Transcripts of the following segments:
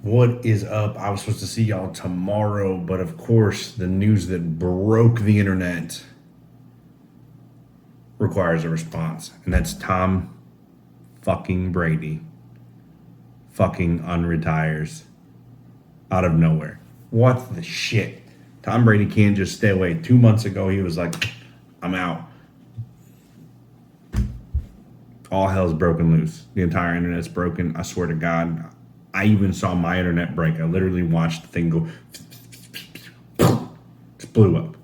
What is up? I was supposed to see y'all tomorrow, but of course, the news that broke the internet requires a response. And that's Tom fucking Brady fucking unretires out of nowhere. What the shit? Tom Brady can't just stay away. 2 months ago, he was like, I'm out. All hell's broken loose. The entire internet's broken. I swear to God. I even saw my internet break. I literally watched the thing go, just blew up.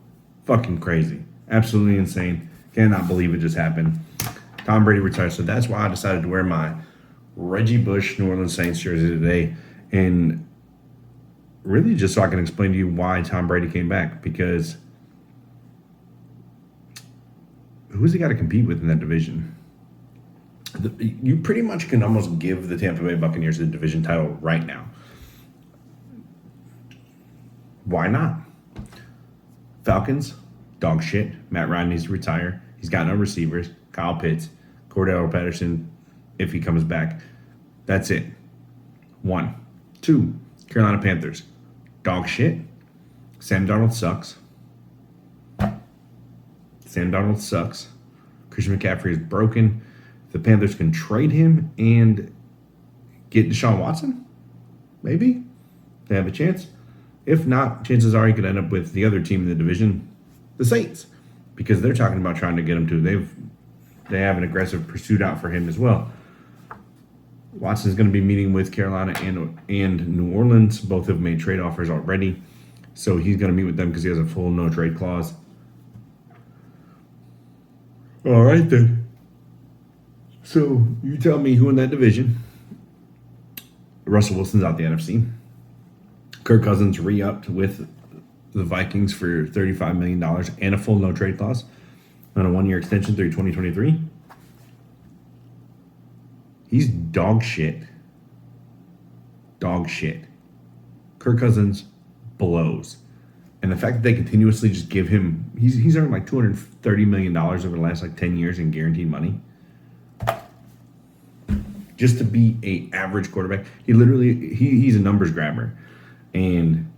Fucking crazy. Absolutely insane. Cannot believe it just happened. Tom Brady retired. So that's why I decided to wear my Reggie Bush New Orleans Saints jersey today. And really just so I can explain to you why Tom Brady came back. Because who's he got to compete with in that division? You pretty much can almost give the Tampa Bay Buccaneers the division title right now. Why not? Falcons, dog shit. Matt Ryan needs to retire. He's got no receivers. Kyle Pitts, Cordell Patterson, if he comes back. That's it. 1. 2. Carolina Panthers, dog shit. Sam Darnold sucks. Christian McCaffrey is broken. The Panthers can trade him and get Deshaun Watson, maybe they have a chance. If not, chances are he could end up with the other team in the division, the Saints, because they're talking about trying to get him too. They have an aggressive pursuit out for him as well. Watson's going to be meeting with Carolina and New Orleans. Both have made trade offers already, so he's going to meet with them because he has a full no trade clause. All right then. So you tell me who in that division. Russell Wilson's out the NFC. Kirk Cousins re-upped with the Vikings for $35 million and a full no-trade clause on a one-year extension through 2023. He's dog shit. Dog shit. Kirk Cousins blows. And the fact that they continuously just give him, he's earned like $230 million over the last like 10 years in guaranteed money. Just to be a average quarterback. He's a numbers grabber. And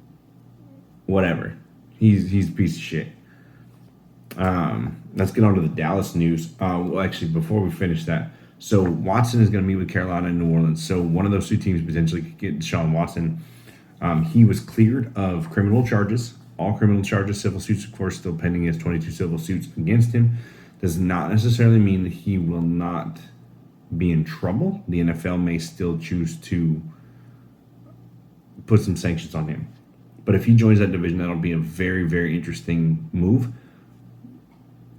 whatever. He's a piece of shit. Let's get on to the Dallas news. Well, actually, before we finish that, so Watson is going to meet with Carolina and New Orleans. So one of those two teams potentially could get Deshaun Watson. He was cleared of criminal charges. All criminal charges, civil suits, of course, still pending. He has 22 civil suits against him. Does not necessarily mean that he will not be in trouble. The NFL may still choose to put some sanctions on him. But if he joins that division, that'll be a very, very interesting move.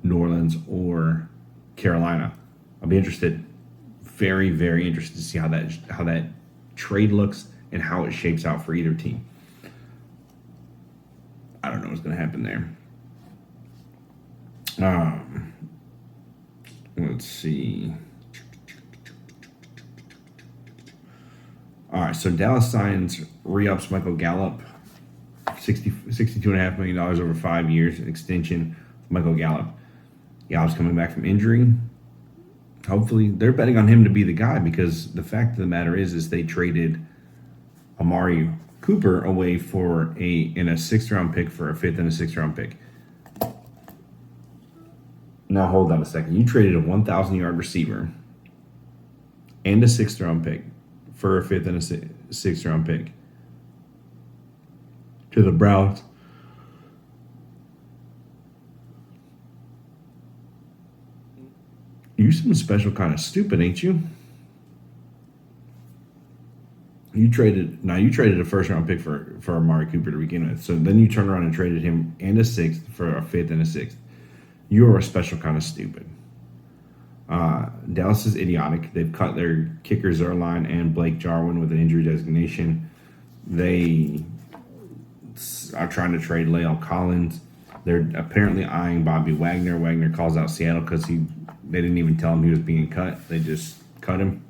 New Orleans or Carolina. I'll be interested, very, very interested to see how that trade looks and how it shapes out for either team. I don't know what's going to happen there. Let's see. All right, so Dallas signs re-ups Michael Gallup, $62.5 million over 5 years, an extension of Michael Gallup. Gallup's coming back from injury. Hopefully, they're betting on him to be the guy because the fact of the matter is they traded Amari Cooper away for a sixth round pick for a fifth and a sixth round pick. Now hold on a second. You traded a 1,000-yard receiver and a sixth round pick for a fifth and a sixth round pick to the Browns. You some special kind of stupid, ain't you? You traded a first round pick for Amari Cooper to begin with. So then you turn around and traded him and a sixth for a fifth and a sixth. You're a special kind of stupid. Dallas is idiotic. They've cut their kicker Zerline and Blake Jarwin with an injury designation. They are trying to trade Lael Collins. They're apparently eyeing Bobby Wagner. Wagner calls out Seattle because they didn't even tell him he was being cut. They just cut him.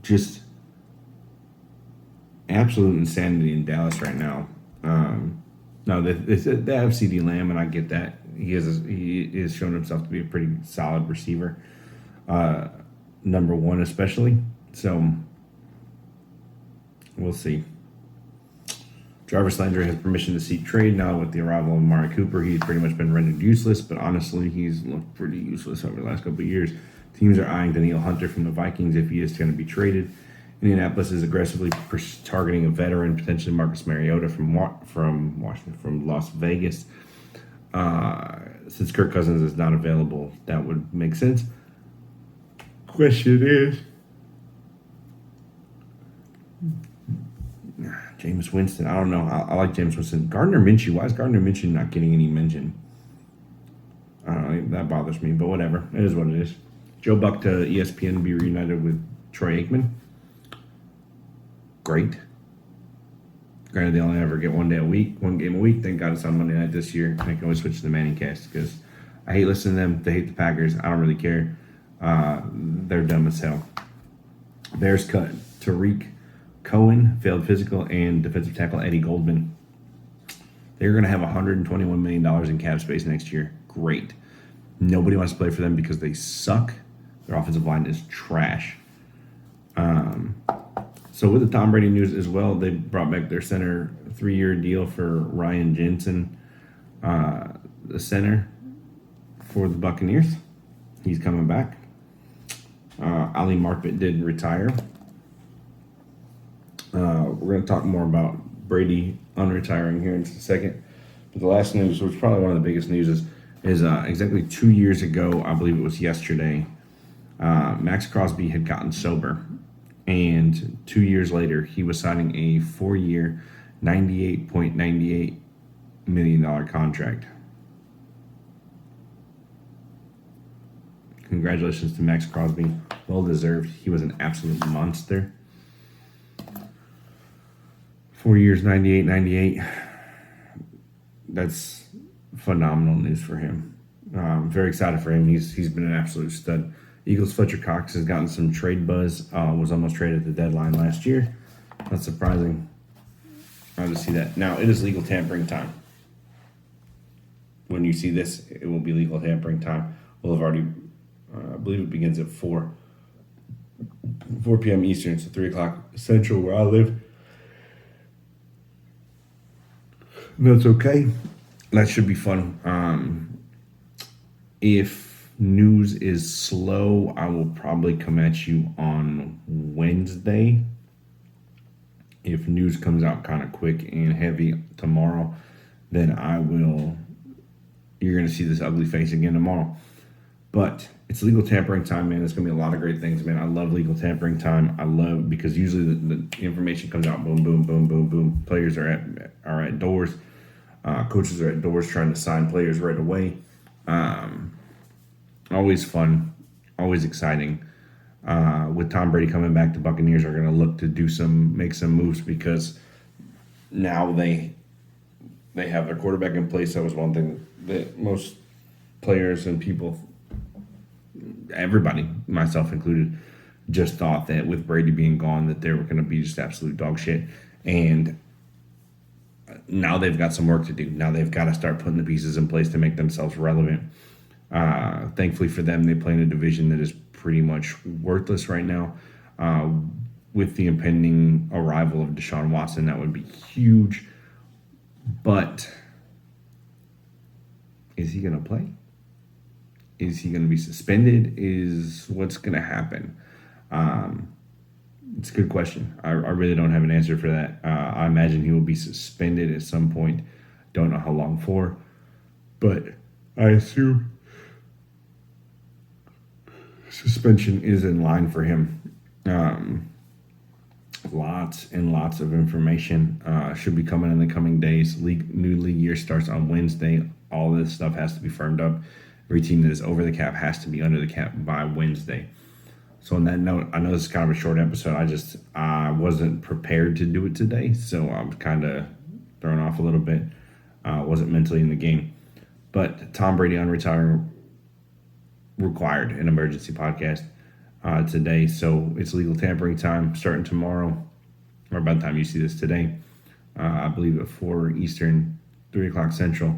Just absolute insanity in Dallas right now. No, they have CeeDee Lamb, and I get that. He has shown himself to be a pretty solid receiver, number one especially. So We'll see. Jarvis Landry has permission to seek trade now with the arrival of Amari Cooper. He's pretty much been rendered useless, but honestly, he's looked pretty useless over the last couple of years. Teams are eyeing Daniil Hunter from the Vikings if he is going to be traded. Indianapolis is aggressively targeting a veteran, potentially Marcus Mariota from Washington, from Las Vegas. Since Kirk Cousins is not available, that would make sense. Question is, Jameis Winston. I don't know. I like Jameis Winston. Gardner Minshew. Why is Gardner Minshew not getting any mention? I don't know. That bothers me, but whatever. It is what it is. Joe Buck to ESPN to be reunited with Troy Aikman. Great. Granted, they only ever get one game a week. Thank God it's on Monday night this year. I can always switch to the Manning cast because I hate listening to them. They hate the Packers. I don't really care. They're dumb as hell. Bears cut Tariq Cohen, failed physical, and defensive tackle Eddie Goldman. They're going to have $121 million in cap space next year. Great. Nobody wants to play for them because they suck. Their offensive line is trash. So with the Tom Brady news as well, they brought back their center 3-year deal for Ryan Jensen, the center for the Buccaneers. He's coming back. Ali Marpet did retire. We're going to talk more about Brady unretiring here in a second. But the last news, which is probably one of the biggest news, is exactly 2 years ago, I believe it was yesterday, Max Crosby had gotten sober. And 2 years later, he was signing a 4-year, $98.98 million contract. Congratulations to Max Crosby. Well deserved. He was an absolute monster. 4 years, 98. That's phenomenal news for him. Very excited for him. He's been an absolute stud. Eagles' Fletcher Cox has gotten some trade buzz. Was almost traded at the deadline last year. Not surprising. I just see that. Now, it is legal tampering time. When you see this, it will be legal tampering time. We'll have already, I believe it begins at 4 p.m. Eastern, so 3 o'clock Central where I live. That's okay. That should be fun. If news is slow, I will probably come at you on Wednesday. If news comes out kind of quick and heavy tomorrow, then you're going to see this ugly face again tomorrow. But it's legal tampering time, man. There's going to be a lot of great things, man. I love legal tampering time. I love, because usually the information comes out, boom, boom, boom, boom, boom. Players are at doors. Coaches are at doors trying to sign players right away. Always fun, always exciting. With Tom Brady coming back, the Buccaneers are going to look to make some moves because now they have their quarterback in place. That was one thing that most players and people, everybody, myself included, just thought that with Brady being gone that they were going to be just absolute dog shit. And now they've got some work to do. Now they've got to start putting the pieces in place to make themselves relevant. Thankfully for them, they play in a division that is pretty much worthless right now. With the impending arrival of Deshaun Watson, that would be huge. But is he going to play? Is he going to be suspended? What's going to happen? It's a good question. I really don't have an answer for that. I imagine he will be suspended at some point. Don't know how long for. But I assume suspension is in line for him. Lots and lots of information should be coming in the coming days. New league year starts on Wednesday. All this stuff has to be firmed up. Every team that is over the cap has to be under the cap by Wednesday. So on that note, I know this is kind of a short episode. I wasn't prepared to do it today, so I'm kind of thrown off a little bit. Wasn't mentally in the game. But Tom Brady unretiring required an emergency podcast today. So it's legal tampering time starting tomorrow, or by the time you see this today. I believe at 4 Eastern, 3 o'clock Central.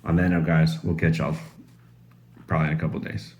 On that note, guys, we'll catch y'all probably in a couple days.